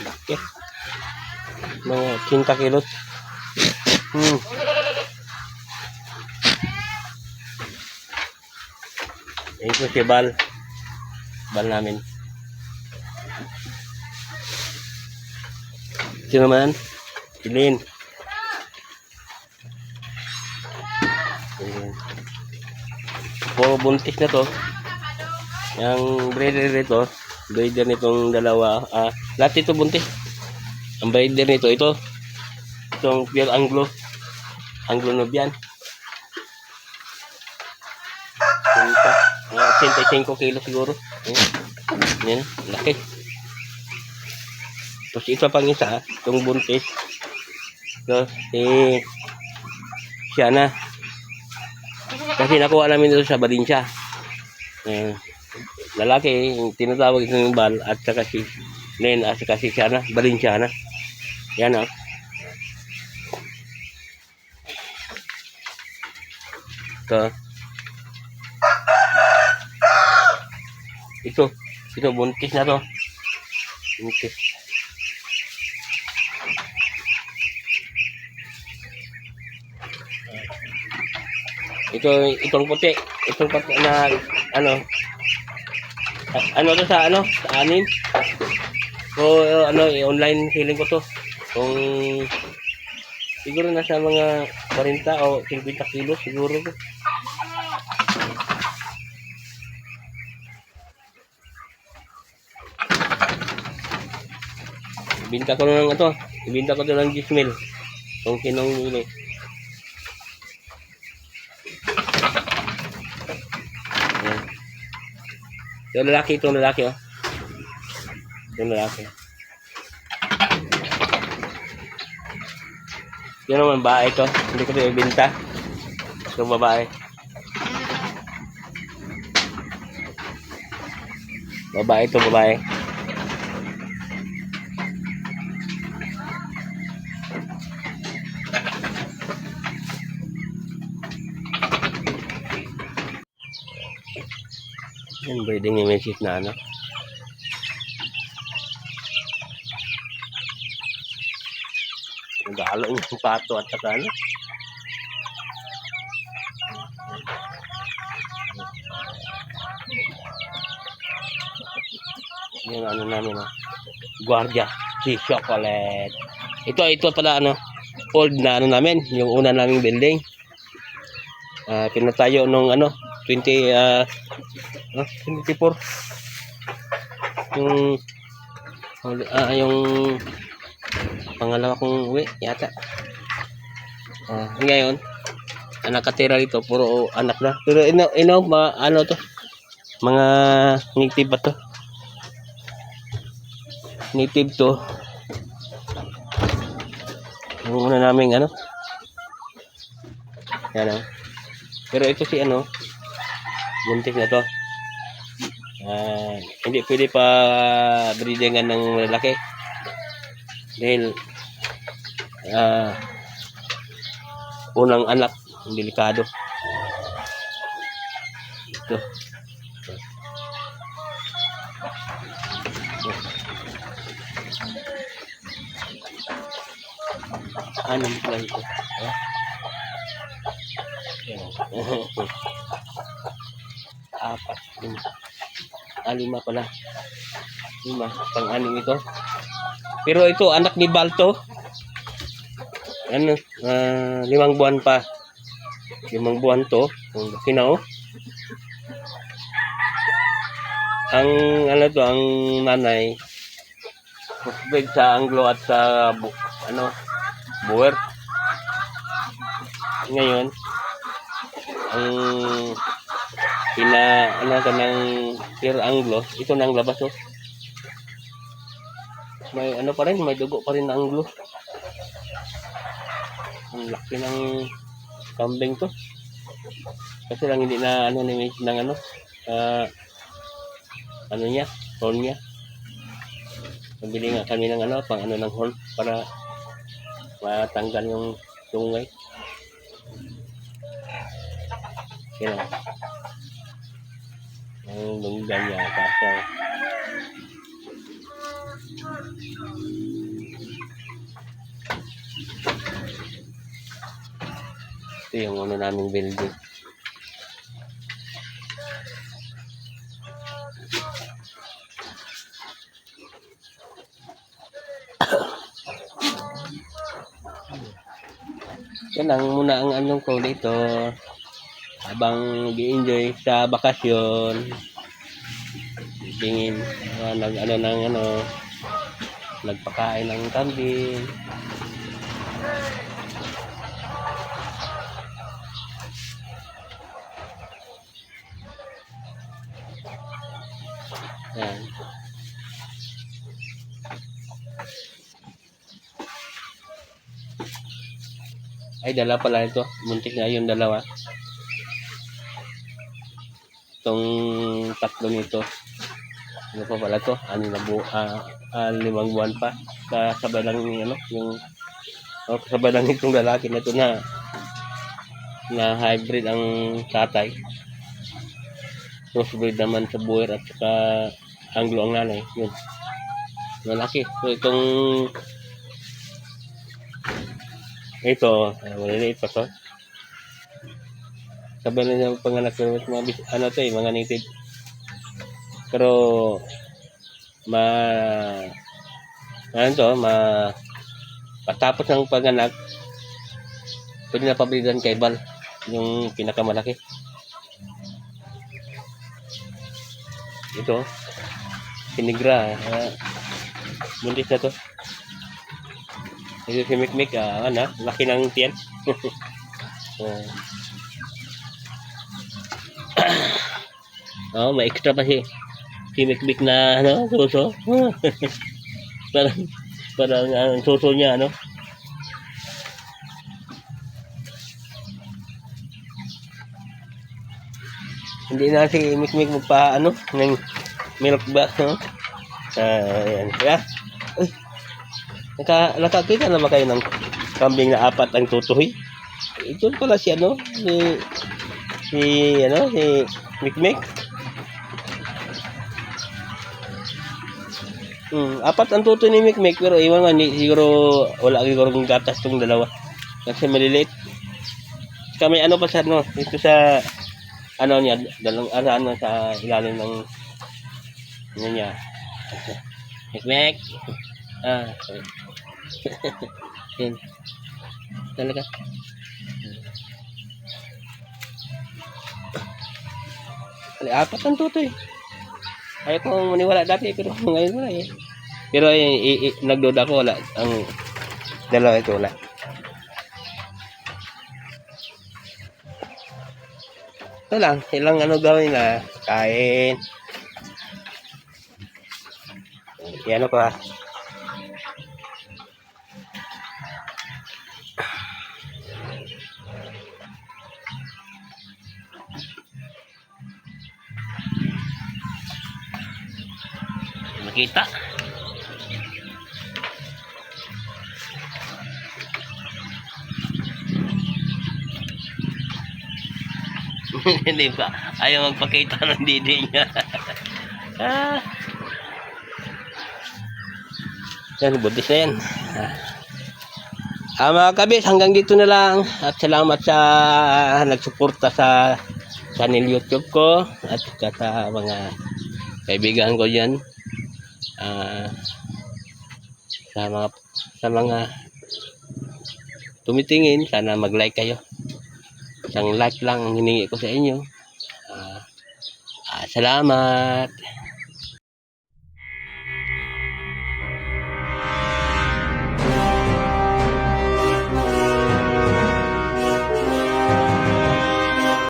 Laki. Mga 5 kilot. Ito si Bal. Bal namin. Ito naman. Silin. Puro buntis na to. Yung breeder nito, breeder nitong dalawa, lahat ito buntis. Ang breeder nito, itong pure Anglo Nubian. 85 kilo siguro. Yan, laki. Tapos ito pang isa, itong buntis. So, siya na. Kasi nakuha namin ito sa Valencia. Lalaki, tinatawag ito yung Bal, at saka si Len, at saka si Siana, Valenciana. Yan o. Ito buntis na to. Buntis. Itong puti na ano to sa anin. So online selling ko to. Kung siguro nasa mga 40 o 50 kilos siguro to. Ibinta ko ng 10,000 kung kinong mili. Itong lalaki oh. Itong lalaki. Yan naman babae ito. Hindi ko ito ibinta. Itong babae. Babae. Yan, breeding images na ano. Nag-aalo yung pato at saka ano. Yung ano namin Guardia, si Chocolate. Ito pala old na namin, yung una naming building. Pinatayo nung 24 yung pangalawa kong uwi yata. Ngayon nakatira dito puro anak na, pero to mga native ba to, native to yung una naming yan pero ito si buntis na to. Hindi pwede pa breedingan ng lalaki dahil unang anak, delikado. Ito. Anong pala ito? Apat. 5 pala. 5. Pang-anim ito. Pero ito, anak ni Balto. 5 buwan pa. 5 buwan to. Kung laki na Ang ang nanay. Husband sa Anglo at sa Boer. Ngayon, ang kanang pure Anglo, ito nang labas may pa rin, may dugo pa rin na Anglo. Ang laki ng kambing to. Kasi lang hindi na ni ng horn niya. Nabili nga kami ng pang ng horn para matanggal yung tungay. Yan ang lunggan niya kasi Ito yung ano naming building. Yan lang muna ang anong ko dito. Habang gi-enjoy sa bakasyon. Tingin nagpakain ng kambing. Yan. Ay, dala pala ito. Muntik na yung dalawa. Itong tatlo nito. Ano pa pala to? 5 buwan pa. Kasabay lang kasabay lang itong lalaki na ito na hybrid ang tatay. Crossbreed naman sa Boer at saka Anglo ang nanay. Yun. Malaki. So ito, maliliit pa to. Sabay na niya panganak pero mga native. Pero patapos ng panganak, pwede na pabridan kay Bal, yung pinakamalaki. Ito, sinigra, buntis na to. Ito si Mikmik, laki ng tiyan. May extra pa si Mikmik na suso. parang ang suso niya Hindi na si Mikmik magpa ng milk ba ayan. Yeah. Uy, nakakita na ba kayo ng kambing na 4 ang tutuloy? Ito pala si si Mikmik. 4 ang tutoy ni Mikmik pero iwan nga siguro wala siguro kung gatas tong dalawa kasi maliliit. Kami pa sa dito sa niya sa ilalim ng niya. Mikmik. Yan. Talaga. Kali 4 ang tutoy. Ayaw kong maniwala dati pero ngayon wala eh. Pero nagduda ko wala ang dalawa ito wala. Ito lang, ilang gawin na kain. Yan ko Makita. Hindi ba? Ayaw magpakita ng didi niya. Yan, buntis na yan. Mga kabis, hanggang dito na lang. At salamat sa nagsuporta sa channel YouTube ko. At sa mga kaibigan ko dyan. Sa mga tumitingin, sana mag-like kayo. Isang like lang hiningi ko sa inyo. Salamat.